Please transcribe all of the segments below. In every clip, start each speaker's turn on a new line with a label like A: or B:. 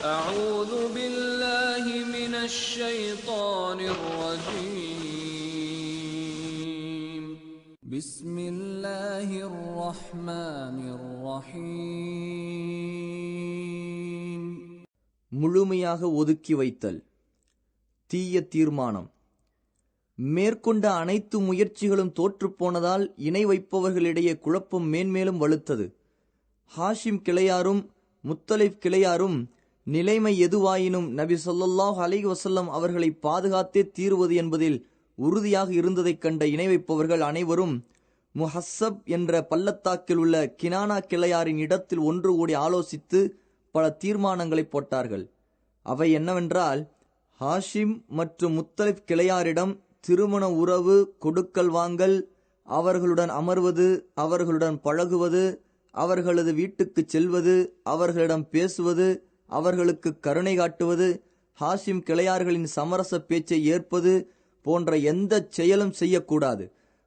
A: أعوذ بالله من الشيطان الرجيم بسم الله الرحمن الرحيم
B: முழுமையாக ஒதுக்கி வைத்தல். தீய தீர்மானம். மேற்கொண்ட அனைத்து முயற்சிகளும் தோற்றுப்போனதால் இணை வைப்பவர்களிடையே குழப்பம் மேன்மேலும் வலுத்தது. ஹாஷிம் கிளையாரும் முத்தலிப் கிளையாரும் நிலைமை எதுவாயினும் நபி ஸல்லல்லாஹு அலைஹி வஸல்லம் அவர்களை பாதுகாத்தே தீருவது என்பதில் உறுதியாக இருந்ததைக் கண்ட இணை வைப்பவர்கள் அனைவரும் முஹஸ்ஸப் என்ற பள்ளத்தாக்கில் உள்ள கினானா கிளையாரின் இடத்தில் ஒன்று கூடி ஆலோசித்து பல தீர்மானங்களை போட்டார்கள். அவை என்னவென்றால், ஹாஷிம் மற்றும் முத்தலிப் கிளையாரிடம் திருமண உறவு, கொடுக்கல் வாங்கல், அவர்களுடன் அமர்வது, அவர்களுடன் பழகுவது, அவர்களது வீட்டுக்கு செல்வது, அவர்களிடம் பேசுவது, அவர்களுக்கு கருணை காட்டுவது, ஹாஷிம் கிளையார்களின் சமரச பேச்சை ஏற்பது போன்ற எந்த செயலும் செய்யக்கூடாது.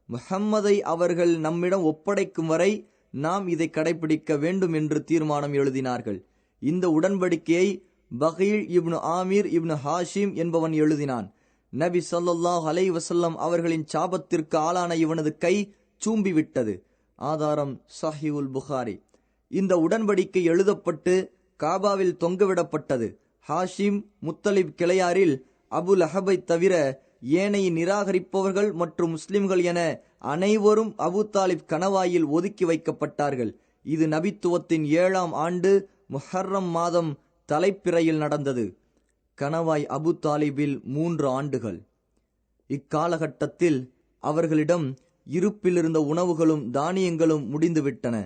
B: முஹம்மதை அவர்கள் நம்மிடம் ஒப்படைக்கும் வரை நாம் இதை கடைபிடிக்க வேண்டும் என்று தீர்மானம் எழுதினார்கள். இந்த உடன்படிக்கையை பகீல் இப்னு ஆமீர் இப்னு ஹாஷிம் என்பவன் எழுதினான். நபி ஸல்லல்லாஹு அலைஹி வஸல்லம் அவர்களின் சாபத்திற்கு ஆளான இவனது கை சூம்பிவிட்டது. ஆதாரம் ஸஹீஹுல் புகாரி. இந்த உடன்படிக்கை எழுதப்பட்டு காபாவில் தொங்கவிடப்பட்டது. ஹாஷிம் முத்தலிப் கிளையாரில் அபு லஹபை தவிர ஏனைய நிராகரிப்பவர்கள் மற்றும் முஸ்லிம்கள் என அனைவரும் அபு தாலிப் கணவாயில் ஒதுக்கி வைக்கப்பட்டார்கள். இது நபித்துவத்தின் 7ஆம் ஆண்டு முஹர்ரம் மாதம் தலைப்பிறையில் நடந்தது. கணவாய் அபு தாலிபில் 3 ஆண்டுகள். இக்காலகட்டத்தில் அவர்களிடம் இருப்பில் இருந்த உணவுகளும் தானியங்களும் முடிந்துவிட்டன.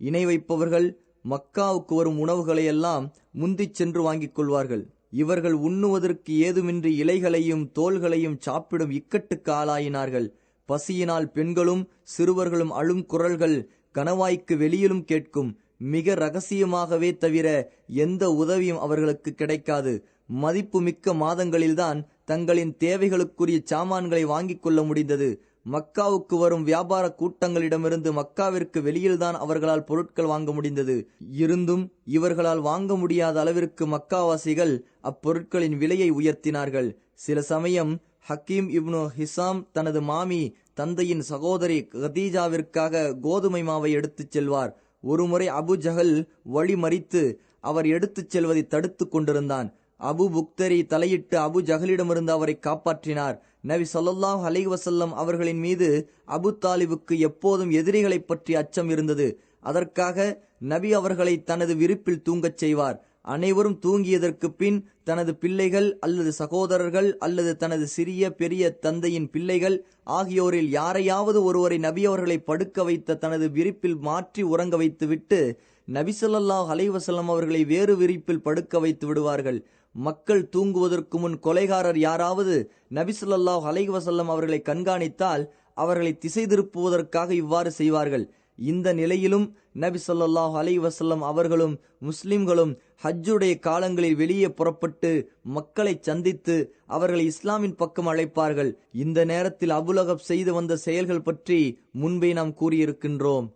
B: இணை வைப்பவர்கள் மக்காவுக்கு வரும் உணவுகளை எல்லாம் முந்திச் சென்று வாங்கிக் கொள்வார்கள். இவர்கள் உண்ணுவதற்கு ஏதுமின்றி இலைகளையும் தோள்களையும் சாப்பிடும் இக்கட்டுக்கு ஆளாயினார்கள். பசியினால் பெண்களும் சிறுவர்களும் அழும் குரல்கள் கணவாய்க்கு வெளியிலும் கேட்கும். மிக ரகசியமாகவே தவிர எந்த உதவியும் அவர்களுக்கு கிடைக்காது. மதிப்பு மிக்க மாதங்களில்தான் தங்களின் தேவைகளுக்குரிய சாமான்களை வாங்கிக் கொள்ள முடிந்தது. மக்காவுக்கு வரும் வியாபார கூட்டங்களிடமிருந்து மக்காவிற்கு வெளியில்தான் அவர்களால் பொருட்கள் வாங்க முடிந்தது. இருந்தும் இவர்களால் வாங்க முடியாத அளவிற்கு மக்காவாசிகள் அப்பொருட்களின் விலையை உயர்த்தினார்கள். சில சமயம் ஹக்கீம் இப்னு ஹிசாம் தனது மாமி தந்தையின் சகோதரி கதீஜாவிற்காக கோதுமை மாவை எடுத்துச் செல்வார். ஒருமுறை அபு ஜஹல் வழி மறித்து அவர் எடுத்துச் செல்வதை தடுத்து கொண்டிருந்தான். அபு புக்தரி தலையிட்டு அபு ஜஹலிடமிருந்து அவரை காப்பாற்றினார். நபி ஸல்லல்லாஹு அலைஹி வஸல்லம் அவர்களின் மீது அபு தாலிபுக்கு எப்போதும் எதிரிகளை பற்றி அச்சம் இருந்தது. அதற்காக நபி அவர்களை தனது விருப்பில் தூங்கச் செய்வார். அனைவரும் தூங்கியதற்கு பின் தனது பிள்ளைகள் அல்லது சகோதரர்கள் அல்லது தனது சிறிய பெரிய தந்தையின் பிள்ளைகள் ஆகியோரில் யாரையாவது ஒருவரை நபி அவர்களை படுக்க வைத்த தனது விரிப்பில் மாற்றி உறங்க வைத்து விட்டு நபி ஸல்லல்லாஹு அலைஹி வஸல்லம் அவர்களை வேறு விரிப்பில் படுக்க வைத்து விடுவார்கள். மக்கள் தூங்குவதற்கு முன் கொலைகாரர் யாராவது நபி ஸல்லல்லாஹு அலைஹி வஸல்லம் அவர்களை கண்காணித்தால் அவர்களை திசை திருப்புவதற்காக இவ்வாறு செய்வார்கள். இந்த நிலையிலும் நபி ஸல்லல்லாஹு அலைஹி வஸல்லம் அவர்களும் முஸ்லிம்களும் ஹஜ்ஜுடைய காலங்களில் வெளியே புறப்பட்டு மக்களை சந்தித்து அவர்களை இஸ்லாமின் பக்கம் அழைப்பார்கள். இந்த நேரத்தில் அபுலஹப் செய்து வந்த செயல்கள் பற்றி முன்பே நாம் கூறியிருக்கின்றோம்.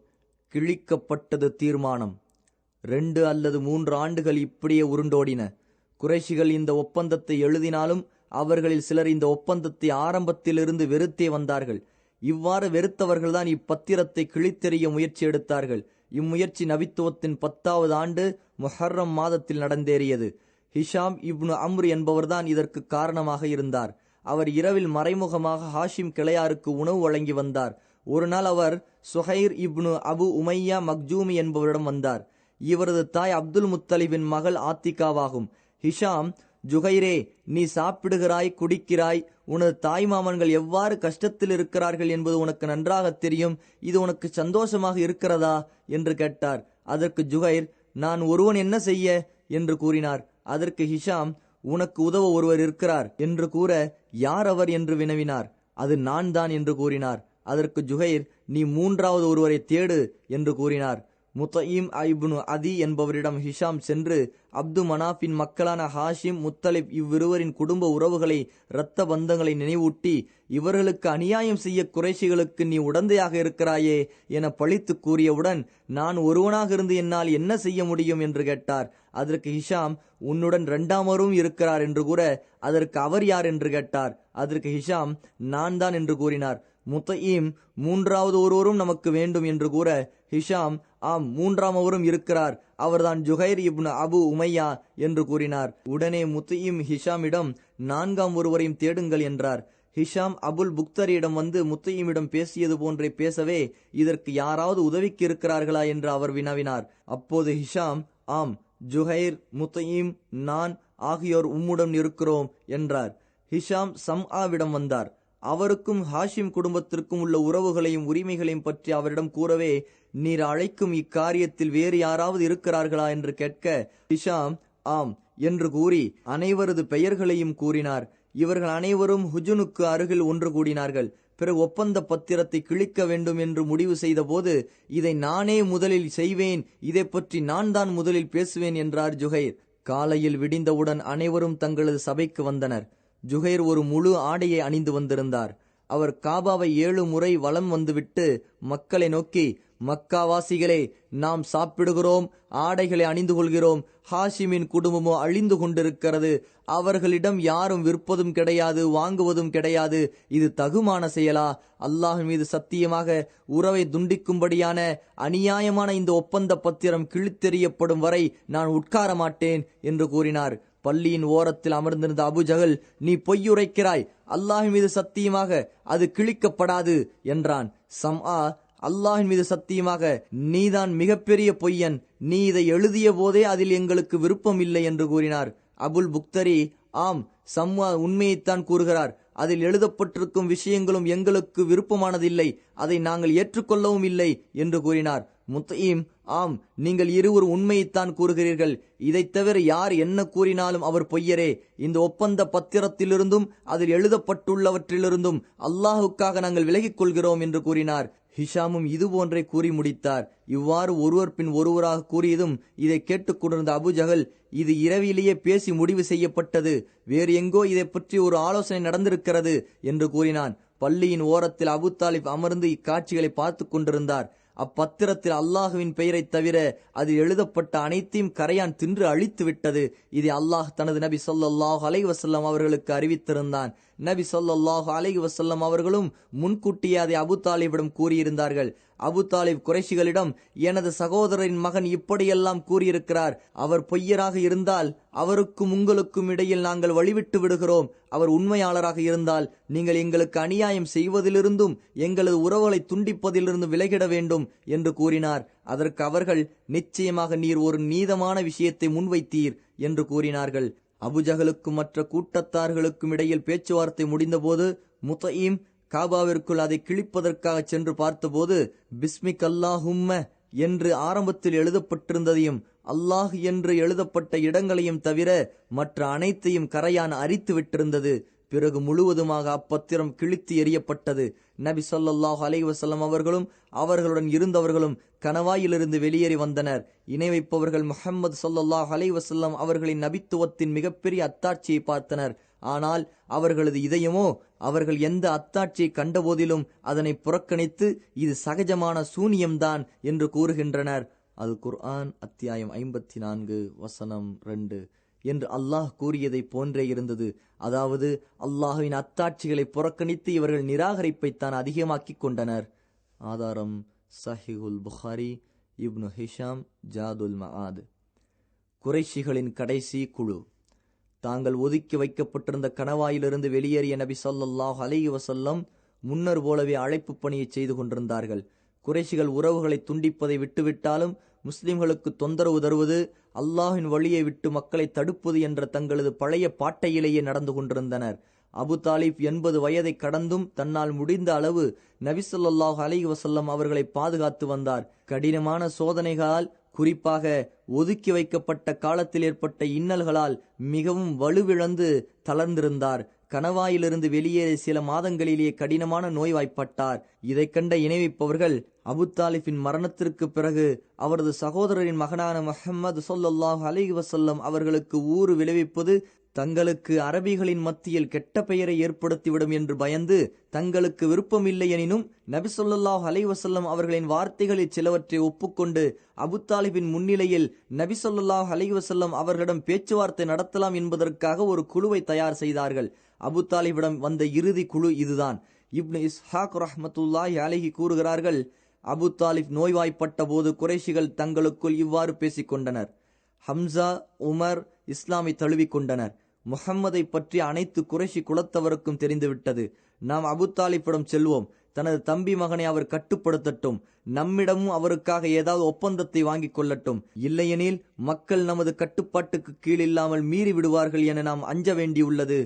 B: கிழிக்கப்பட்டது தீர்மானம். 2 அல்லது 3 ஆண்டுகள் இப்படியே உருண்டோடின. குறைஷிகள் இந்த ஒப்பந்தத்தை எழுதினாலும் அவர்களில் சிலர் இந்த ஒப்பந்தத்தை ஆரம்பத்திலிருந்து வெறுத்தே வந்தார்கள். இவ்வாறு வெறுத்தவர்கள்தான் இப்பத்திரத்தை கிழித்தெறிய முயற்சி எடுத்தார்கள். இம்முயற்சி நபித்துவத்தின் 10வது ஆண்டு முஹர்ரம் மாதத்தில் நடந்தேறியது. ஹிஷாம் இப்னு அம்ர் என்பவர்தான் இதற்கு காரணமாக இருந்தார். அவர் இரவில் மறைமுகமாக ஹாஷிம் கிளையாருக்கு உணவு வழங்கி வந்தார். ஒரு நாள் அவர் சுஹைர் இப்னு அபு உமையா மக்ஜூமி என்பவரிடம் வந்தார். இவரது தாய் அப்துல் முத்தலிபின் மகள் ஆத்திகாவாகும். ஹிஷாம், ஜுகைரே, நீ சாப்பிடுகிறாய், குடிக்கிறாய், உனது தாய்மாமன்கள் எவ்வாறு கஷ்டத்தில் இருக்கிறார்கள் என்பது உனக்கு நன்றாக தெரியும். இது உனக்கு சந்தோஷமாக இருக்கிறதா என்று கேட்டார். அதற்கு ஜுகைர், நான் ஒருவன் என்ன செய்ய என்று கூறினார். அதற்கு ஹிஷாம், உனக்கு உதவ ஒருவர் இருக்கிறார் என்று கூற, யார் அவர் என்று வினவினார். அது நான் தான் என்று கூறினார். அதற்கு ஜுகைர், நீ 3வது ஒருவரை தேடு என்று கூறினார். முத்தஈம் இப்னு அதி என்பவரிடம் ஹிஷாம் சென்று அப்து மனாஃபின் மக்களான ஹாஷிம், முத்தலிப் இவ்விருவரின் குடும்ப உறவுகளை, இரத்த பந்தங்களை நினைவூட்டி, இவர்களுக்கு அநியாயம் செய்ய குறைஷிகளுக்கு நீ உடந்தையாக இருக்கிறாயே என பழித்து கூறியவுடன், நான் ஒருவனாக இருந்து என்னால் என்ன செய்ய முடியும் என்று கேட்டார். அதற்கு ஹிஷாம், உன்னுடன் இரண்டாமரும் இருக்கிறார் என்று கூற, அதற்கு அவர் யார் என்று கேட்டார். அதற்கு ஹிஷாம், நான் தான் என்று கூறினார். முத்தஈம், மூன்றாவது ஒருவரும் நமக்கு வேண்டும் என்று கூற, ஹிஷாம், ஆம், மூன்றாமவரும் இருக்கிறார், அவர்தான் ஜுஹைர் இப்னு அபு உமையா என்று கூறினார். உடனே முத்தஈம் ஹிஷாமிடம், நான்காம் ஒருவரையும் தேடுங்கள் என்றார். ஹிஷாம் அபுல் புக்தரியிடம் வந்து முத்தஈமிடம் பேசியது போன்றே பேசவே, இதற்கு யாராவது உதவிக்கு இருக்கிறார்களா என்று அவர் வினவினார். அப்போது ஹிஷாம், ஆம், ஜுஹைர், முத்தஈம், நான் ஆகியோர் உம்முடன் இருக்கிறோம் என்றார். ஹிஷாம் சம்ஆவிடம் வந்தார். அவருக்கும் ஹாஷிம் குடும்பத்திற்கும் உள்ள உறவுகளையும் உரிமைகளையும் பற்றி அவரிடம் கூறவே, நீர் அழைக்கும் இக்காரியத்தில் வேறு யாராவது இருக்கிறார்களா என்று கேட்க, ஹிஷாம் ஆம் என்று கூறி அனைவரது பெயர்களையும் கூறினார். இவர்கள் அனைவரும் ஹுஜுனுக்கு அருகில் ஒன்று கூடினார்கள். பிறகு ஒப்பந்த பத்திரத்தை கிழிக்க வேண்டும் என்று முடிவு செய்த போது, இதை நானே முதலில் செய்வேன், இதை பற்றி நான் தான் முதலில் பேசுவேன் என்றார் ஜுஹைர். காலையில் விடிந்தவுடன் அனைவரும் தங்களது சபைக்கு வந்தனர். ஜுஹைர் ஒரு முழு ஆடையை அணிந்து வந்திருந்தார். அவர் காபாவை 7 முறை வலம் வந்துவிட்டு மக்களை நோக்கி, மக்காவாசிகளே, நாம் சாப்பிடுகிறோம், ஆடைகளை அணிந்து கொள்கிறோம், ஹாஷிமின் குடும்பமோ அழிந்து கொண்டிருக்கிறது, அவர்களிடம் யாரும் விற்பதும் கிடையாது, வாங்குவதும் கிடையாது, இது தகுமான செயலா? அல்லாஹ் மீது சத்தியமாக உறவை துண்டிக்கும்படியான அநியாயமான இந்த ஒப்பந்த பத்திரம் கிழித்தெறியப்படும் வரை நான் உட்கார மாட்டேன் என்று கூறினார். பள்ளியின் ஓரத்தில் அமர்ந்திருந்த அபுஜஹல், நீ பொய்யுரைக்கிறாய், அல்லாஹ் மீது சத்தியமாக அது கிழிக்கப்படாது என்றான். சம்ஆ, அல்லாஹின் மீது சத்தியமாக நீதான் மிகப்பெரிய பொய்யன், நீ இதை எழுதிய போதே அதில் எங்களுக்கு விருப்பம் இல்லை என்று கூறினார். அபுல் புக்தரி, ஆம், சம்ஆ உண்மையைத்தான் கூறுகிறார், அதில் எழுதப்பட்டிருக்கும் விஷயங்களும் எங்களுக்கு விருப்பமானதில்லை, அதை நாங்கள் ஏற்றுக்கொள்ளவும் இல்லை என்று கூறினார். முத்தஈம், ஆம், நீங்கள் இருவர் உண்மையைத்தான் கூறுகிறீர்கள், இதை தவிர யார் என்ன கூறினாலும் அவர் பொய்யரே, இந்த ஒப்பந்த பத்திரத்திலிருந்தும் அதில் எழுதப்பட்டுள்ளவற்றிலிருந்தும் அல்லாஹுக்காக நாங்கள் விலகிக் கொள்கிறோம் என்று கூறினார். ஹிஷாமும் இது போன்றே கூறி முடித்தார். இவ்வாறு ஒருவர் பின் ஒருவராக கூறியதும் இதை கேட்டுக்கொண்டிருந்த அபுஜஹல், இது இரவிலேயே பேசி முடிவு செய்யப்பட்டது, வேறு எங்கோ இதை பற்றி ஒரு ஆலோசனை நடந்திருக்கிறது என்று கூறினான். பள்ளியின் ஓரத்தில் அபு தாலிப் அமர்ந்து இக்காட்சிகளை பார்த்து கொண்டிருந்தார். அப்பத்திரத்தில் அல்லாஹுவின் பெயரை தவிர அதில் எழுதப்பட்ட அனைத்தையும் கரையான் தின்று அழித்து விட்டது. இதை அல்லாஹ் தனது நபி ஸல்லல்லாஹு அலைஹி வஸல்லம் அவர்களுக்கு அறிவித்திருந்தான். நபி ஸல்லல்லாஹு அலைஹி வஸல்லம் அவர்களும் முன்கூட்டியே அதை அபு தாலிபிடம் கூறியிருந்தார்கள். அபு தாலிப் குறைஷிகளிடம், எனது சகோதரரின் மகன் இப்படியெல்லாம் கூறியிருக்கிறார், அவர் பொய்யராக இருந்தால் அவருக்கும் உங்களுக்கும் இடையில் நாங்கள் வழிவிட்டு விடுகிறோம், அவர் உண்மையாளராக இருந்தால் நீங்கள் எங்களுக்கு அநியாயம் செய்வதிலிருந்தும் எங்களது உறவுகளை துண்டிப்பதிலிருந்து விலகிட வேண்டும் என்று கூறினார். அதற்கு அவர்கள், நிச்சயமாக நீர் ஒரு நீதமான விஷயத்தை முன்வைத்தீர் என்று கூறினார்கள். அபுஜஹலுக்கும் மற்ற கூட்டத்தார்களுக்கும் இடையில் பேச்சுவார்த்தை முடிந்தபோது முத்தஈம் காபாவிற்குள் அதை கிழிப்பதற்காக சென்று பார்த்தபோது, பிஸ்மிக் அல்லாஹும்ம என்று ஆரம்பத்தில் எழுதப்பட்டிருந்ததையும் அல்லாஹ் என்று எழுதப்பட்ட இடங்களையும் தவிர மற்ற அனைத்தையும் கரையான் அரித்து விட்டிருந்தது. பிறகு முழுவதுமாக அப்பத்திரம் கிழித்து எறியப்பட்டது. நபி ஸல்லல்லாஹு அலைஹி வஸல்லம் அவர்களும் அவர்களுடன் இருந்தவர்களும் கணவாயிலிருந்து வெளியேறி வந்தனர். இணை வைப்பவர்கள் முஹம்மது ஸல்லல்லாஹு அலைஹி வஸல்லம் அவர்களின் நபித்துவத்தின் மிகப்பெரிய அத்தாட்சியை பார்த்தனர். ஆனால் அவர்களது இதயமோ அவர்கள் எந்த அத்தாட்சியை கண்டபோதிலும் அதனை புறக்கணித்து இது சகஜமான சூனியம்தான் என்று கூறுகின்றனர். அது குர்ஆன் அத்தியாயம் 54 வசனம் 2 என்று அல்லாஹ் கூறியதை போன்றே இருந்தது. அதாவது அல்லாஹுவின் அத்தாட்சிகளை புறக்கணித்து இவர்கள் நிராகரிப்பைத்தான் அதிகமாக்கிக் கொண்டனர். ஆதாரம் சஹீஹுல் புகாரி, இப்னு ஹிஷாம், ஜாதுல் மஆத். குறைஷிகளின் கடைசி குழு. தாங்கள் ஒதுக்கி வைக்கப்பட்டிருந்த கணவாயிலிருந்து வெளியேறிய நபி ஸல்லல்லாஹு அலைஹி வஸல்லம் முன்னர் போலவே அழைப்பு பணியை செய்து கொண்டிருந்தார்கள். குறைஷிகள் உறவுகளை துண்டிப்பதை விட்டுவிட்டாலும் முஸ்லிம்களுக்கு தொந்தரவு தருவது, அல்லாஹின் வழியை விட்டு மக்களை தடுப்பது என்ற தங்களது பழைய பாட்டையிலேயே நடந்து கொண்டிருந்தனர். அபு தாலிப் 80 வயதை கடந்தும் தன்னால் முடிந்த அளவு நபி ஸல்லல்லாஹு அலைஹி வஸல்லம் அவர்களை பாதுகாத்து வந்தார். கடினமான சோதனைகளால், குறிப்பாக ஒதுக்கி வைக்கப்பட்ட காலத்தில் ஏற்பட்ட இன்னல்களால் மிகவும் வலுவிழந்து தளர்ந்திருந்தார். கணவாயிலிருந்து வெளியேறிய சில மாதங்களிலேயே கடினமான நோய்வாய்ப்பட்டார். இதை கண்ட இணை வைப்பவர்கள் அபுத்தாலிபின் மரணத்திற்கு பிறகு அவரது சகோதரரின் மகனான முஹம்மது ஸல்லல்லாஹு அலைஹி வஸல்லம் அவர்களுக்கு ஊறு விளைவிப்பது தங்களுக்கு அரபிகளின் மத்தியில் கெட்ட பெயரை ஏற்படுத்திவிடும் என்று பயந்து தங்களுக்கு விருப்பமில்லை எனினும் நபி ஸல்லல்லாஹு அலைஹி வஸல்லம் அவர்களின் வார்த்தைகளில் சிலவற்றை ஒப்புக்கொண்டு அபுத்தாலிபின் முன்னிலையில் நபி ஸல்லல்லாஹு அலைஹி வஸல்லம் அவர்களிடம் பேச்சுவார்த்தை நடத்தலாம் என்பதற்காக ஒரு குழுவை தயார் செய்தார்கள். அபுத்தாலிபிடம் வந்த இறுதி குழு இதுதான். இப்னு இஸ்ஹாக் ரஹ்மத்துல்லாஹி அலைஹி கூறுகிறார்கள், அபுத்தாலிப் நோய்வாய்ப்பட்ட போது குறைஷிகள் தங்களுக்குள் இவ்வாறு பேசிக்கொண்டனர். ஹம்சா, உமர் இஸ்லாமை தழுவிக்கொண்டனர். முஹம்மதை பற்றி அனைத்து குறைஷி குலத்தவருக்கும் தெரிந்துவிட்டது. நாம் அபுத்தாலிப்பிடம் செல்வோம். தனது தம்பி மகனை அவர் கட்டுப்படுத்தட்டும். நம்மிடமும் அவருக்காக ஏதாவது ஒப்பந்தத்தை வாங்கிக் கொள்ளட்டும். இல்லையெனில் மக்கள் நமது கட்டுப்பாட்டுக்கு கீழ் இல்லாமல் மீறி விடுவார்கள் என நாம் அஞ்ச வேண்டியுள்ளது.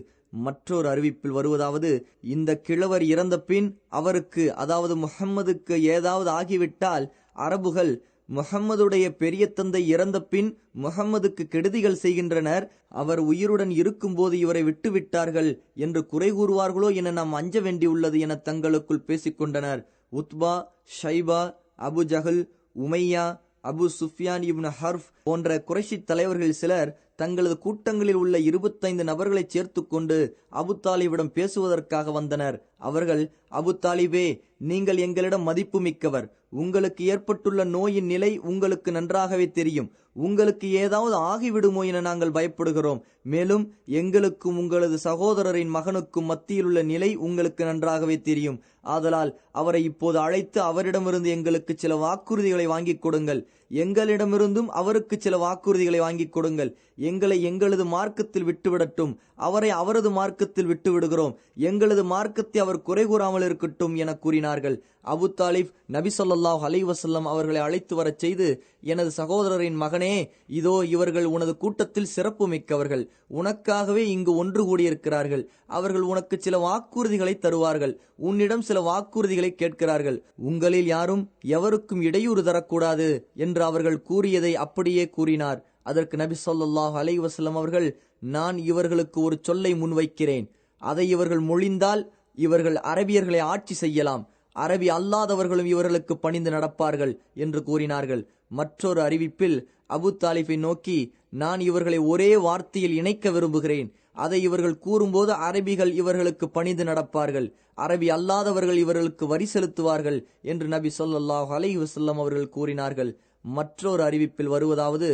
B: மற்றொரு அறிவிப்பில் வருவதாவது, இந்த கிழவர் இறந்த பின் அவருக்கு, அதாவது முஹம்மதுக்கு ஏதாவது ஆகிவிட்டால் அரபுகள் முஹம்மதுடைய பெரிய தந்தை இறந்த பின் முஹம்மதுக்கு கெடுதிகள் செய்கின்றனர், அவர் உயிருடன் இருக்கும்போது இவரை விட்டுவிட்டார்கள் என்று குறை கூறுவார்களோ என நாம் அஞ்ச வேண்டியுள்ளது என தங்களுக்குள் பேசிக்கொண்டனர். உத்பா, ஷைபா, அபு ஜஹல், உமையா, அபு சுஃபியான் இப்னு ஹர்ஃப் போன்ற குறைஷி தலைவர்கள் சிலர் தங்களது கூட்டங்களில் உள்ள 25 நபர்களை சேர்த்து கொண்டு அபுத்தாலிபிடம் பேசுவதற்காக வந்தனர். அவர்கள், அபுத்தாலிபே, நீங்கள் எங்களிடம் மதிப்பு மிக்கவர். உங்களுக்கு ஏற்பட்டுள்ள நோயின் நிலை உங்களுக்கு நன்றாகவே தெரியும். உங்களுக்கு ஏதாவது ஆகிவிடுமோ என நாங்கள் பயப்படுகிறோம். மேலும் எங்களுக்கும் உங்களது சகோதரரின் மகனுக்கும் மத்தியில் உள்ள நிலை உங்களுக்கு நன்றாகவே தெரியும். ஆதலால் அவரை இப்போது அழைத்து அவரிடமிருந்து எங்களுக்கு சில வாக்குறுதிகளை வாங்கிக் கொடுங்கள். எங்களிடமிருந்தும் அவருக்கு சில வாக்குறுதிகளை வாங்கிக் கொடுங்கள். எங்களை எங்களது மார்க்கத்தில் விட்டுவிடட்டும், அவரை அவரது மார்க்கத்தில் விட்டுவிடுகிறோம். எங்களது மார்க்கத்தை அவர் குறை கூறாமல் இருக்கட்டும் என கூறினார்கள். அபுத்தாலிப் நபி ஸல்லல்லாஹு அலைஹி வஸல்லம் அவர்களை அழைத்து வரச் செய்து, எனது சகோதரரின் மகனே, இதோ இவர்கள் உனது கூட்டத்தில் சிறப்பு மிக்கவர்கள். உனக்காகவே இங்கு ஒன்று கூடியிருக்கிறார்கள். அவர்கள் உனக்கு சில வாக்குறுதிகளை தருவார்கள். உன்னிடம் சில வாக்குறுதிகளை கேட்கிறார்கள். உங்களில் யாரும் எவருக்கும் இடையூறு தரக்கூடாது என்று அவர்கள் கூறியதை அப்படியே கூறினார். அதற்கு நபி ஸல்லல்லாஹு அலைஹி வஸல்லம் அவர்கள், நான் இவர்களுக்கு ஒரு சொல்லை முன்வைக்கிறேன். அதை இவர்கள் மொழிந்தால் இவர்கள் அரபியர்களை ஆட்சி செய்யலாம். அரபி அல்லாதவர்களும் இவர்களுக்கு பணிந்து நடப்பார்கள் என்று கூறினார்கள். மற்றொரு அறிவிப்பில் அபு தாலிபை நோக்கி, நான் இவர்களை ஒரே வார்த்தையில் இணைக்க விரும்புகிறேன். அதை இவர்கள் கூறும்போது அரபிகள் இவர்களுக்கு பணிந்து நடப்பார்கள், அரபி அல்லாதவர்கள் இவர்களுக்கு வரி செலுத்துவார்கள் என்று நபி ஸல்லல்லாஹு அலைஹி வஸல்லம் அவர்கள் கூறினார்கள். மற்றொரு அறிவிப்பில் வருவதாவது,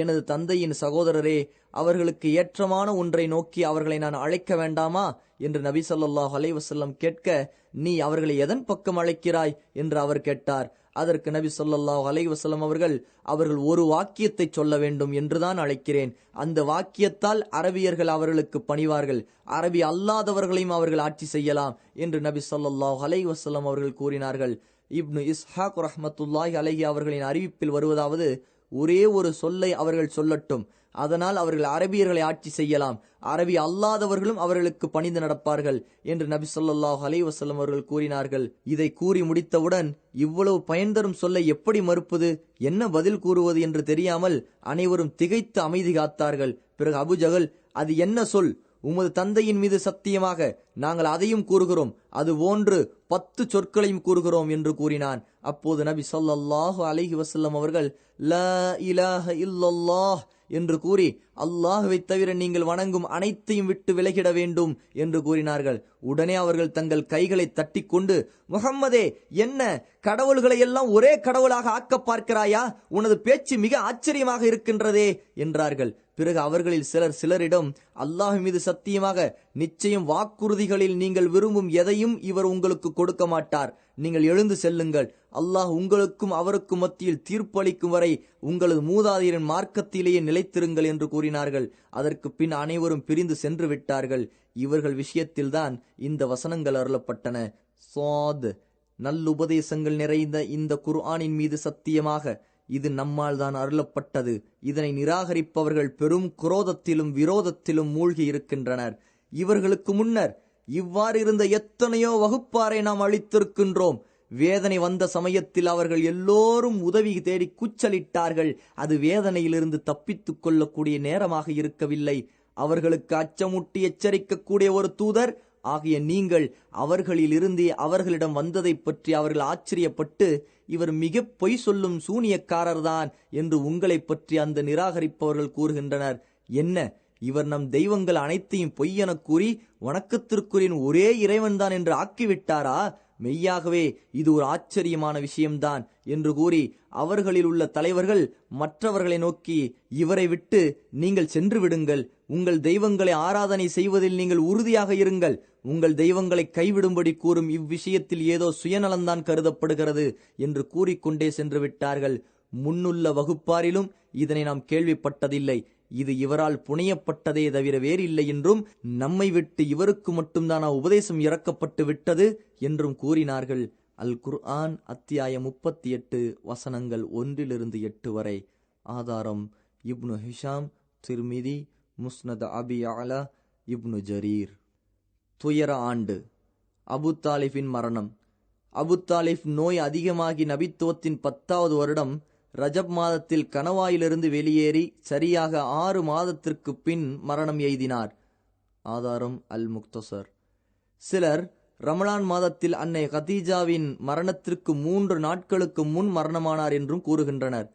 B: எனது தந்தையின் சகோதரரே, அவர்களுக்கு ஏற்றமான ஒன்றை நோக்கி அவர்களை நான் அழைக்க வேண்டாமா என்று நபி ஸல்லல்லாஹு அலைஹி வஸல்லம் கேட்க, நீ அவர்களை எதன் பக்கம் அழைக்கிறாய் என்று அவர் கேட்டார். அதற்கு நபி ஸல்லல்லாஹு அலைஹி வஸல்லம் அவர்கள் ஒரு வாக்கியத்தை சொல்ல வேண்டும் என்றுதான் அழைக்கிறேன். அந்த வாக்கியத்தால் அரபியர்கள் அவர்களுக்கு பணிவார்கள், அரபி அல்லாதவர்களையும் அவர்கள் ஆட்சி செய்யலாம் என்று நபி ஸல்லல்லாஹு அலைஹி வஸல்லம் அவர்கள் கூறினார்கள். இப்னு இஸ்ஹாக் ரஹ்மத்துல்லாஹி அலைஹி அவர்களின் அறிவிப்பில் வருவதாவது, ஒரே ஒரு சொல்லை அவர்கள் சொல்லட்டும், அதனால் அவர்கள் அரபியர்களை ஆட்சி செய்யலாம், அரபி அல்லாதவர்களும் அவர்களுக்கு பணிந்து நடப்பார்கள் என்று நபி ஸல்லல்லாஹு அலைஹி வஸல்லம் அவர்கள் கூறினார்கள். இதை கூறி முடித்தவுடன், இவ்வளவு பயன் தரும் சொல்லை எப்படி மறுப்பது, என்ன பதில் கூறுவது என்று தெரியாமல் அனைவரும் திகைத்து அமைதி காத்தார்கள். பிறகு அபு ஜஹல், அது என்ன சொல்? உமது தந்தையின் மீது சத்தியமாக நாங்கள் அதையும் கூறுகிறோம், அது போன்று 10 சொற்களையும் கூறுகிறோம் என்று கூறினான். அப்போது நபி ஸல்லல்லாஹு அலைஹி வஸல்லம் அவர்கள், லா இலாஹ இல்லல்லாஹ் என்று கூறி, அல்லாஹ்வை தவிர நீங்கள் வணங்கும் அனைத்தையும் விட்டு விலகிட வேண்டும் என்று கூறினார்கள். உடனே அவர்கள் தங்கள் கைகளை தட்டி கொண்டு, முஹம்மதே, என்ன கடவுள்களை எல்லாம் ஒரே கடவுளாக ஆக்க பார்க்கிறாயா? உனது பேச்சு மிக ஆச்சரியமாக இருக்கின்றதே என்றார்கள். பிறகு அவர்களில் சிலரிடம், அல்லாஹ் மீது சத்தியமாக நிச்சயம் வாக்குறுதிகளில் நீங்கள் விரும்பும் எதையும் இவர் உங்களுக்கு கொடுக்க மாட்டார். நீங்கள் எழுந்து செல்லுங்கள். அல்லாஹ் உங்களுக்கும் அவருக்கும் மத்தியில் தீர்ப்பளிக்கும் வரை உங்களது மூதாதையரின் மார்க்கத்திலேயே நிலைத்திருங்கள் என்று கூறினார்கள். அதற்கு பின் அனைவரும் பிரிந்து சென்று விட்டார்கள். இவர்கள் விஷயத்தில்தான் இந்த வசனங்கள் அருளப்பட்டன. ஸாத், நல்லுபதேசங்கள் நிறைந்த இந்த குர்ஆனின் மீது சத்தியமாக, இது நம்மால் தான் அருளப்பட்டது. இதனை நிராகரிப்பவர்கள் பெரும் குரோதத்திலும் விரோதத்திலும் மூழ்கி இருக்கின்றனர். இவர்களுக்கு முன்னர் இவ்வாறு இருந்த எத்தனையோ வகுப்பாரை நாம் அழித்திருக்கின்றோம். வேதனை வந்த சமயத்தில் அவர்கள் எல்லோரும் உதவி தேடி கூச்சலிட்டார்கள். அது வேதனையிலிருந்து தப்பித்துக் கொள்ளக்கூடிய நேரமாக இருக்கவில்லை. அவர்களுக்கு அச்சமூட்டி எச்சரிக்கக்கூடிய ஒரு தூதர் ஆகிய நீங்கள் அவர்களிலிருந்தே அவர்களிடம் வந்ததை பற்றி அவர்கள் ஆச்சரியப்பட்டு, இவர் மிக பொய் சொல்லும் சூனியக்காரர்தான் என்று உங்களை பற்றி அந்த நிராகரிப்பவர்கள் கூறுகின்றனர். என்ன, இவர் நம் தெய்வங்கள் அனைத்தையும் பொய்யென கூறி வணக்கத்திற்குரிய ஒரே இறைவன்தான் என்று ஆக்கிவிட்டாரா? மெய்யாகவே இது ஒரு ஆச்சரியமான விஷயம்தான் என்று கூறி அவர்களில் உள்ள தலைவர்கள் மற்றவர்களை நோக்கி, இவரை விட்டு நீங்கள் சென்று விடுங்கள், உங்கள் தெய்வங்களை ஆராதனை செய்வதில் நீங்கள் உறுதியாக இருங்கள், உங்கள் தெய்வங்களை கைவிடும்படி கூறும் இவ்விஷயத்தில் ஏதோ சுயநலம்தான் கருதப்படுகிறது என்று கூறிக்கொண்டே சென்று விட்டார்கள். முன்னுள்ள வகுப்பாரிலும் இதனை நாம் கேள்விப்பட்டதில்லை, இது இவரால் புனையப்பட்டதே தவிர வேறில்லை என்றும், நம்மை விட்டு இவருக்கு மட்டும்தான் உபதேசம் இறக்கப்பட்டு விட்டது என்றும் கூறினார்கள். அல் குர்ஆன் அத்தியாயம் 38 வசனங்கள் 1-8 வரை. ஆதாரம் இப்னு ஹிஷாம், திர்மிதி, முஸ்னத் அபி அலா, இப்னு ஜரீர். துயர ஆண்டு அபு தாலிஃபின் மரணம். அபு தாலிஃப் நோய் அதிகமாகி நபித்துவத்தின் 10வது வருடம் ரஜப் மாதத்தில் கணவாயிலிருந்து வெளியேறி சரியாக 6 மாதத்திற்கு பின் மரணம் எய்தினார். ஆதாரம் அல் முக்தசர். சிலர் ரமலான் மாதத்தில் அன்னை கதீஜாவின் மரணத்திற்கு 3 நாட்களுக்கு முன் மரணமானார் என்றும் கூறுகின்றனர்.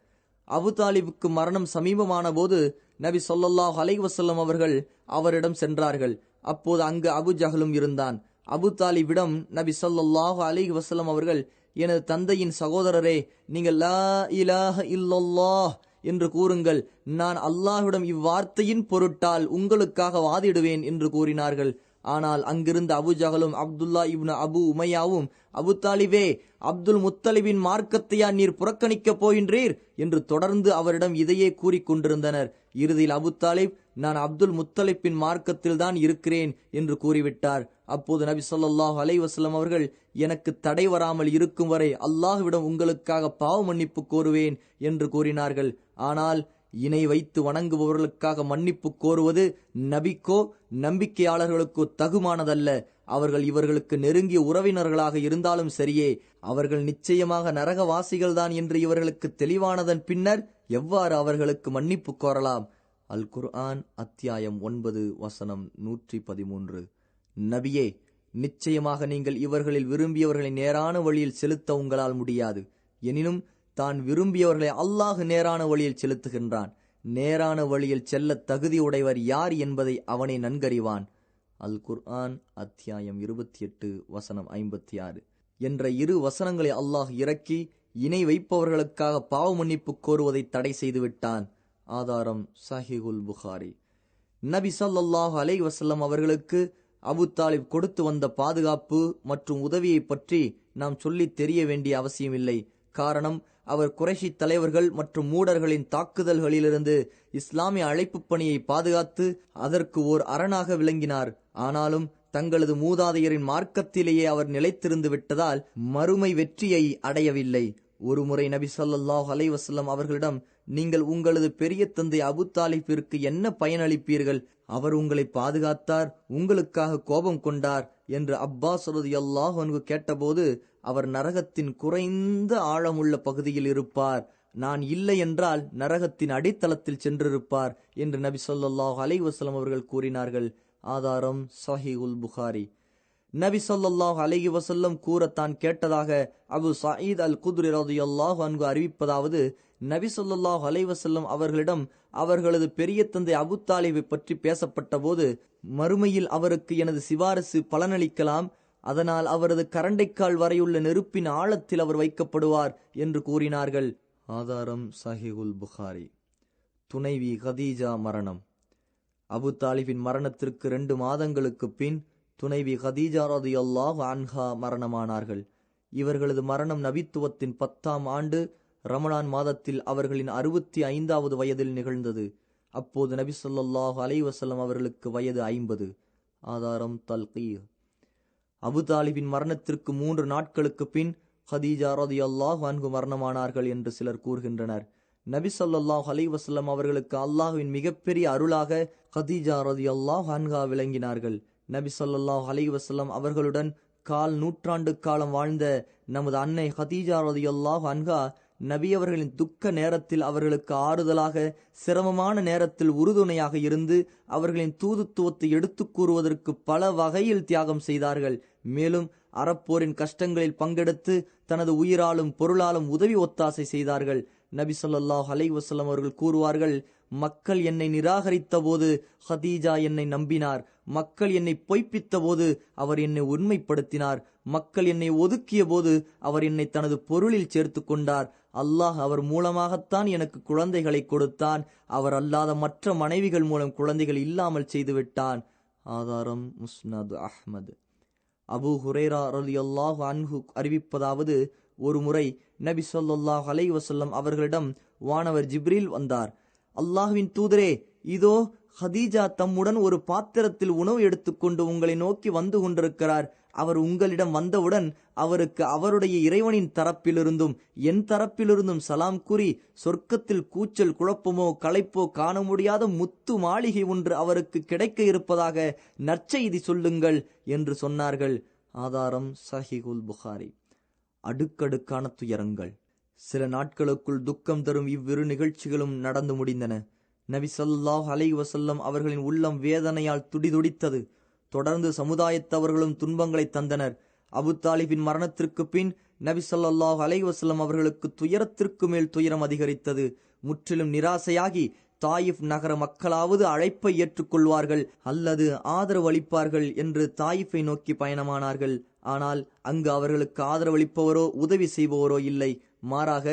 B: அபு தாலிபுக்கு மரணம் சமீபமான போது நபி ஸல்லல்லாஹு அலைஹி வஸல்லம் அவர்கள் அவரிடம் சென்றார்கள். அப்போது அங்கு அபு ஜஹலும் இருந்தான். அபு தாலிபிடம் நபி ஸல்லல்லாஹு அலைஹி வஸல்லம் அவர்கள், எனது தந்தையின் சகோதரரே, நீங்கள் லா இலாஹ இல்லல்லாஹ் என்று கூறுங்கள், நான் அல்லாஹ்விடம் இவ்வார்த்தையின் பொருட்டால் உங்களுக்காக வாதிடுவேன் என்று கூறினார்கள். ஆனால் அங்கிருந்த அபு ஜஹலும் அப்துல்லா இப்னு அபு உமையாவும், அபு தாலிபே, அப்துல் முத்தலிபின் மார்க்கத்தையா நீர் புறக்கணிக்கப் போகின்றீர் என்று தொடர்ந்து அவரிடம் இதையே கூறிக்கொண்டிருந்தனர். இறுதியில் அபு தாலிப், நான் அப்துல் முத்தலிப்பின் மார்க்கத்தில் தான் இருக்கிறேன் என்று கூறிவிட்டார். அப்போது நபி ஸல்லல்லாஹு அலைஹி வஸல்லம் அவர்கள், எனக்கு தடை வராமல் இருக்கும் வரை அல்லாஹ்விடம் உங்களுக்காக பாவ மன்னிப்பு கோருவேன் என்று கூறினார்கள். ஆனால் இணை வைத்து வணங்குபவர்களுக்காக மன்னிப்பு கோருவது நபிக்கோ நம்பிக்கையாளர்களுக்கோ தகுமானதல்ல. அவர்கள் இவர்களுக்கு நெருங்கிய உறவினர்களாக இருந்தாலும் சரியே, அவர்கள் நிச்சயமாக நரகவாசிகள்தான் என்று இவர்களுக்கு தெளிவானதன் பின்னர் எவ்வாறு அவர்களுக்கு மன்னிப்பு கோரலாம்? அல் குர்ஆன் அத்தியாயம் 9 வசனம் 113. நபியே, நிச்சயமாக நீங்கள் இவர்களில் விரும்பியவர்களை நேரான வழியில் செலுத்த உங்களால் முடியாது. எனினும் தான் விரும்பியவர்களை அல்லாஹ் நேரான வழியில் செலுத்துகின்றான். நேரான வழியில் செல்ல தகுதி உடையவர் யார் என்பதை அவனே நன்கறிவான். அல் குர்ஆன் அத்தியாயம் 28 வசனம் 56 என்ற 2 வசனங்களை அல்லாஹ் இறக்கி இணை வைப்பவர்களுக்காக பாவ மன்னிப்பு கோருவதை தடை செய்து விட்டான். ஆதாரம் சஹீஹுல் புகாரி. நபி ஸல்லல்லாஹு அலைஹி வஸல்லம் அவர்களுக்கு அபு தாலிப் கொடுத்து வந்த பாதுகாப்பு மற்றும் உதவியை பற்றி நாம் சொல்லி தெரிய வேண்டிய அவசியமில்லை. காரணம், அவர் குறைஷி தலைவர்கள் மற்றும் மூடர்களின் தாக்குதல்களிலிருந்து இஸ்லாமிய அழைப்பு பணியை பாதுகாத்து அதற்கு ஓர் அரணாக விளங்கினார். ஆனாலும் தங்களது மூதாதையரின் மார்க்கத்திலேயே அவர் நிலைத்திருந்து விட்டதால் மறுமை வெற்றியை அடையவில்லை. ஒருமுறை நபி ஸல்லல்லாஹு அலைஹி வஸல்லம் அவர்களிடம், நீங்கள் உங்களது பெரிய தந்தை அபு தாலிபிற்கு என்ன பயனளிப்பீர்கள்? அவர் உங்களை பாதுகாத்தார், உங்களுக்காக கோபம் கொண்டார் என்று அப்பாஸ் ரலியல்லாஹு அன்ஹு கேட்டபோது, அவர் நரகத்தின் குறைந்த ஆழமுள்ள பகுதியில் இருப்பார், நான் இல்லை என்றால் நரகத்தின் அடித்தளத்தில் சென்றிருப்பார் என்று நபி ஸல்லல்லாஹு அலைஹி வஸல்லம் அவர்கள் கூறினார்கள். ஆதாரம் சஹீஹுல் புகாரி. நபி ஸல்லல்லாஹு அலைஹி வஸல்லம் கூற தான் கேட்டதாக அபு சயீத் அல் குத்ரி ரலியல்லாஹு அன்ஹு அறிவிப்பதாவது, நபி ஸல்லல்லாஹு அலைஹி வஸல்லம் அவர்களிடம் அவர்களது பெரிய தந்தை அபு தாலிபை பற்றி பேசப்பட்ட போது, மறுமையில் அவருக்கு எனது சிபாரிசு பலனளிக்கலாம், அதனால் அவரது கரண்டைக்கால் வரையுள்ள நெருப்பின் ஆழத்தில் அவர் வைக்கப்படுவார் என்று கூறினார்கள். ஆதாரம் சஹீஹுல் புகாரி. துணைவி கதீஜா மரணம். அபு தாலிபின் மரணத்திற்கு 2 மாதங்களுக்கு பின் துணைவி கதீஜா ரலியல்லாஹு அன்ஹா மரணமானார்கள். இவர்களது மரணம் நபித்துவத்தின் 10ஆம் ஆண்டு ரமலான் மாதத்தில் அவர்களின் 65வது வயதில் நிகழ்ந்தது. அப்போது நபி ஸல்லல்லாஹு அலைஹி வஸல்லம் அவர்களுக்கு வயது 50. ஆதாரம் தல்கீஹ். அபு தாலிபின் மரணத்திற்கு 3 நாட்களுக்கு பின் கதீஜா ரலியல்லாஹு அன்ஹு மரணமானார்கள் என்று சிலர் கூறுகின்றனர். நபி ஸல்லல்லாஹு அலைஹி வஸல்லம் அவர்களுக்கு அல்லாஹ்வின் மிகப்பெரிய அருளாக கதீஜா ரலியல்லாஹு அன்ஹா விளங்கினார்கள். நபி ஸல்லல்லாஹு அலைஹி வஸல்லம் அவர்களுடன் 1/4 நூற்றாண்டு காலம் வாழ்ந்த நமது அன்னை கதீஜா ரலியல்லாஹு அன்ஹா நபி அவர்களின் துக்க நேரத்தில் அவர்களுக்கு ஆறுதலாக, சிரமமான நேரத்தில் உறுதுணையாக இருந்து அவர்களின் தூதுத்துவத்தை எடுத்துக் கூறுவதற்கு பல வகையில் தியாகம் செய்தார்கள். மேலும் அறப்போரின் கஷ்டங்களில் பங்கெடுத்து தனது உயிராலும் பொருளாலும் உதவி ஒத்தாசை செய்தார்கள். நபி ஸல்லல்லாஹு அலைஹி வஸல்லம் அவர்கள் கூறுவார்கள், மக்கள் என்னை நிராகரித்த போது ஹதீஜா என்னை நம்பினார். மக்கள் என்னை பொய்ப்பித்த போது அவர் என்னை உண்மைப்படுத்தினார். மக்கள் என்னை ஒதுக்கிய போது அவர் என்னை தனது பொருளில் சேர்த்து கொண்டார். அல்லாஹ் அவர் மூலமாகத்தான் எனக்கு குழந்தைகளை கொடுத்தான். அவர் அல்லாத மற்ற மனைவிகள் மூலம் குழந்தைகள் இல்லாமல் செய்துவிட்டான். ஆதாரம் முஸ்னது அஹ்மது. அபூ ஹுரைரா ரலியல்லாஹு அன்ஹு அறிவிப்பதாவது, ஒரு முறை நபி ஸல்லல்லாஹு அலைஹி வஸல்லம் அவர்களிடம் வானவர் ஜிப்ரீல் வந்தார். அல்லாஹ்வின் தூதரே, இதோ ஹதீஜா தம்முடன் ஒரு பாத்திரத்தில் உணவு எடுத்துக்கொண்டு உங்களை நோக்கி வந்து கொண்டிருக்கிறார். அவர் உங்களிடம் வந்தவுடன் அவருக்கு அவருடைய இறைவனின் தரப்பிலிருந்தும் என் தரப்பிலிருந்தும் சலாம் கூறி சொர்க்கத்தில் கூச்சல் குழப்பமோ களைப்போ காண முடியாத முத்து மாளிகை ஒன்று அவருக்கு கிடைக்க இருப்பதாக நற்செய்தி சொல்லுங்கள் என்று சொன்னார்கள். ஆதாரம் சஹீஹுல் புகாரி. அடுக்கடுக்கான துயரங்கள். சில நாட்களுக்குள் துக்கம் தரும் இவ்விரு நிகழ்ச்சிகளும் நடந்து முடிந்தன. நபி ஸல்லல்லாஹு அலைஹி வஸல்லம் அவர்களின் உள்ளம் வேதனையால் துடிதுடித்தது. தொடர்ந்து சமுதாயத்தவர்களும் துன்பங்களை தந்தனர். அபு தாலிபின் மரணத்திற்கு பின் நபி ஸல்லல்லாஹு அலைஹி வஸல்லம் அவர்களுக்கு துயரத்திற்கு மேல் துயரம் அதிகரித்தது. முற்றிலும் நிராசையாகி தாயிஃப் நகர மக்களாவது அழைப்பை ஏற்றுக்கொள்வார்கள் அல்லது ஆதரவு அளிப்பார்கள் என்று தாயிஃபை நோக்கி பயணமானார்கள். ஆனால் அங்கு அவர்களுக்கு ஆதரவளிப்பவரோ உதவி செய்பவரோ இல்லை. மாறாக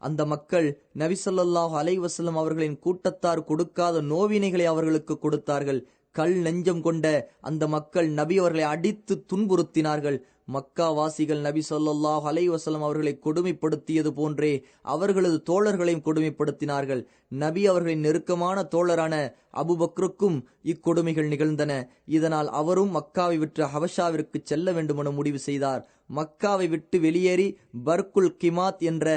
B: அந்த மக்கள் நபி ஸல்லல்லாஹு அலைஹி வஸல்லம் அவர்களின் கூட்டத்தார் கொடுக்காத நோவினைகளை அவர்களுக்கு கொடுத்தார்கள். கல் நெஞ்சம் கொண்ட அந்த மக்கள் நபி அவர்களை அடித்து துன்புறுத்தினார்கள். மக்கா வாசிகள் நபி ஸல்லல்லாஹு அலைஹி வஸல்லம் அவர்களை கொடுமைப்படுத்தியது போன்றே அவர்களது தோழர்களையும் கொடுமைப்படுத்தினார்கள். நபி அவர்களின் நெருக்கமான தோழரான அபூபக்ருக்கும் இக்கொடுமைகள் நிகழ்ந்தன. இதனால் அவரும் மக்காவை விட்டு ஹபஷாவிற்கு செல்ல வேண்டுமென முடிவு செய்தார். மக்காவை விட்டு வெளியேறி பர்குல் கிமாத் என்ற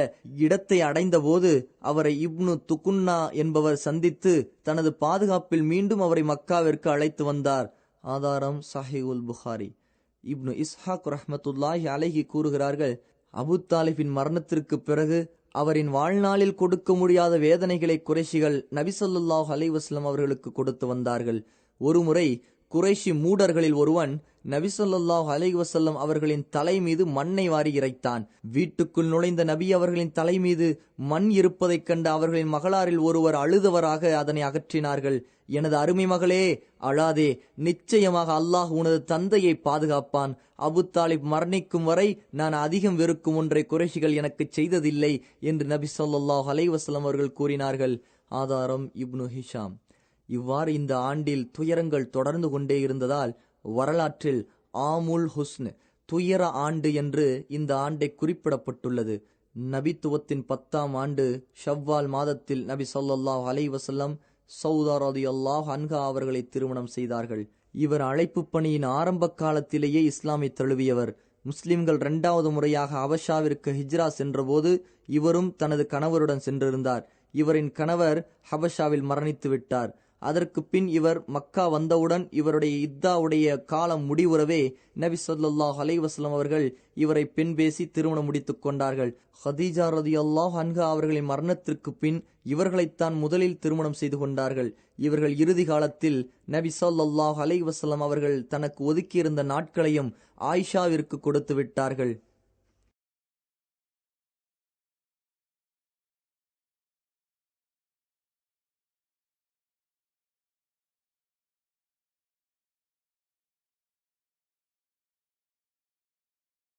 B: இடத்தை அடைந்த போது அவரை இப்னு துகுன்னா என்பவர் சந்தித்து தனது பாதுகாப்பில் மீண்டும் அவரை மக்காவிற்கு அழைத்து வந்தார். ஆதாரம் சஹீஹுல் புகாரி. இப்னு இஸ்ஹாக் ரஹ்மத்துல்லாஹி அலைஹி கூறுகிறார்கள், அபு தாலிபின் மரணத்திற்கு பிறகு அவரின் வாழ்நாளில் கொடுக்க முடியாத வேதனைகளை குறைஷிகள் நபி ஸல்லல்லாஹு அலைஹி வஸல்லம் அவர்களுக்கு கொடுத்து வந்தார்கள். ஒருமுறை குறைஷி மூடர்களில் ஒருவன் நபி ஸல்லல்லாஹு அலைஹி வஸல்லம் அவர்களின் தலை மீது மண்ணை வாரி இறைத்தான். வீட்டுக்குள் நுழைந்த நபி அவர்களின் தலை மீது மண் இருப்பதைக் கண்ட அவர்களின் மகளாரில் ஒருவர் அழுதவராக அதனை அகற்றினார்கள். எனது அருமை மகளே, அழாதே, நிச்சயமாக அல்லாஹ் உனது தந்தையை பாதுகாப்பான். அபு தாலிப் மரணிக்கும் வரை நான் அதிகம் வெறுக்கும் ஒன்றை குறைஷிகள் எனக்கு செய்ததில்லை என்று நபி ஸல்லல்லாஹு அலைஹி வஸல்லம் அவர்கள் கூறினார்கள். ஆதாரம் இப்னு ஹிஷாம். இவ்வாறு இந்த ஆண்டில் துயரங்கள் தொடர்ந்து கொண்டே இருந்ததால் வரலாற்றில் ஆமுல் ஹுஸ்ன், துயர ஆண்டு என்று இந்த ஆண்டை குறிப்பிடப்பட்டுள்ளது. நபித்துவத்தின் 10ஆம் ஆண்டு ஷவ்வால் மாதத்தில் நபி ஸல்லல்லாஹு அலைஹி வஸல்லம் சௌதா ரலியல்லாஹு அன்ஹா அவர்களை திருமணம் செய்தார்கள். இவர் அழைப்பு பணியின் ஆரம்ப காலத்திலேயே இஸ்லாமை தழுவியவர். முஸ்லிம்கள் 2வது முறையாக ஹபஷாவிற்கு ஹிஜ்ரா சென்றபோது இவரும் தனது கணவருடன் சென்றிருந்தார். இவரின் கணவர் ஹபஷாவில் மரணித்து விட்டார். அதற்கு பின் இவர் மக்கா வந்தவுடன் இவருடைய இத்தாவுடைய காலம் முடிவுறவே நபி ஸல்லல்லாஹு அலைஹி வஸல்லம் அவர்கள் இவரை பெண் பேசி திருமணம் முடித்துக் கொண்டார்கள். ஹதீஜா ரலியல்லாஹு அன்ஹா அவர்களின் மரணத்திற்கு பின் இவர்களைத்தான் முதலில் திருமணம் செய்து கொண்டார்கள். இவர்கள் இறுதி காலத்தில் நபி ஸல்லல்லாஹு அலைஹி வஸல்லம் அவர்கள் தனக்கு ஒதுக்கியிருந்த நாட்களையும் ஆயிஷாவிற்கு கொடுத்து விட்டார்கள்.